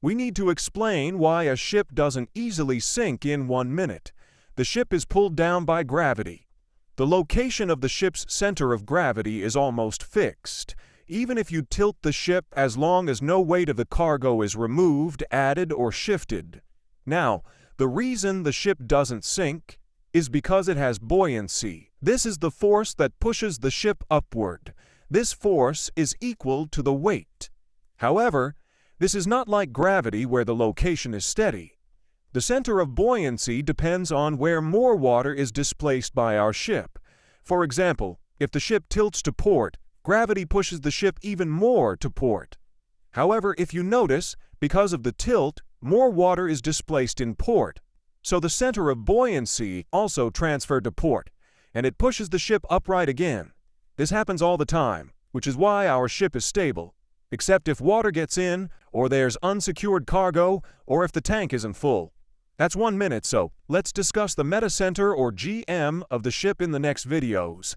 We need to explain why a ship doesn't easily sink in 1 minute. The ship is pulled down by gravity. The location of the ship's center of gravity is almost fixed, even if you tilt the ship, as long as no weight of the cargo is removed, added, or shifted. Now, the reason the ship doesn't sink is because it has buoyancy. This is the force that pushes the ship upward. This force is equal to the weight. However, this is not like gravity where the location is steady. The center of buoyancy depends on where more water is displaced by our ship. For example, if the ship tilts to port, gravity pushes the ship even more to port. However, if you notice, because of the tilt, more water is displaced in port. So the center of buoyancy also transferred to port, and it pushes the ship upright again. This happens all the time, which is why our ship is stable, except if water gets in, or there's unsecured cargo, or if the tank isn't full. That's 1 minute, so let's discuss the metacenter or GM of the ship in the next videos.